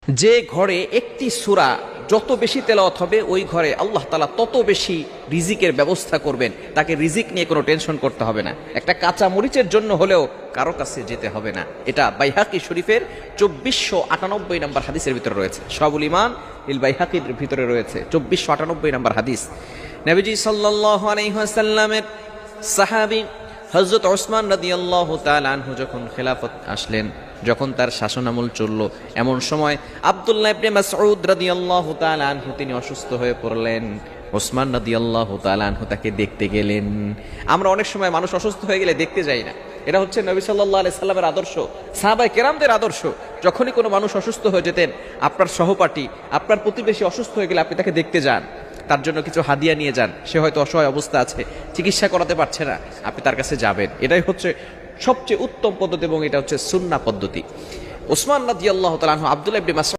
যে ঘরে একটি সূরা যত বেশি তেলাওয়াত হবে ওই ঘরে আল্লাহ তাআলা তত বেশি রিজিকের ব্যবস্থা করবেন। তাকে রিজিক নিয়ে কোনো টেনশন করতে হবে না। একটা কাঁচা মরিচের জন্য হলেও কারো কাছে যেতে হবে না। এটা বাইহাকি শরীফের 2498 নম্বর হাদিসের ভিতরে রয়েছে। শাহুল ঈমান ইল বাইহাকির ভিতরে রয়েছে 2498 নম্বর হাদিস। নবীজি সাল্লাল্লাহু আলাইহি ওয়াসাল্লামের সাহাবী হযরত ওসমান রাদিয়াল্লাহু তাআলা আনহু যখন খেলাফত আসলেন, যখন তার শাসনামল চলল, এমন সময় আব্দুল্লাহ ইবনে মাসউদ রাদিয়াল্লাহু তাআলা আনহু তিনি অসুস্থ হয়ে পড়লেন। ওসমান রাদিয়াল্লাহু তাআলা আনহু তাকে দেখতে গেলেন। আমরা অনেক সময় মানুষ অসুস্থ হয়ে গেলে দেখতে যাই না। এটা হচ্ছে নবী সাল্লাল্লাহু আলাইহি সাল্লামের আদর্শ, সাহাবায়ে কেরামদের আদর্শ। যখনই কোনো মানুষ অসুস্থ হয়ে যেতেন, আপনার সহপাঠী, আপনার প্রতিবেশী অসুস্থ হয়ে গেলে আপনি তাকে দেখতে যান, তার জন্য কিছু হাদিয়া নিয়ে যান। সে হয়তো অসহায় অবস্থা আছে, চিকিৎসা করাতে পারছে না, আপনি তার কাছে যাবেন। এটাই হচ্ছে সবচেয়ে উত্তম পদ্ধতি এবং এটা হচ্ছে সুন্নাহ পদ্ধতি। ওসমান রাদিয়াল্লাহু তাআলা আনহু আব্দুল্লাহ ইবনে মাসউদ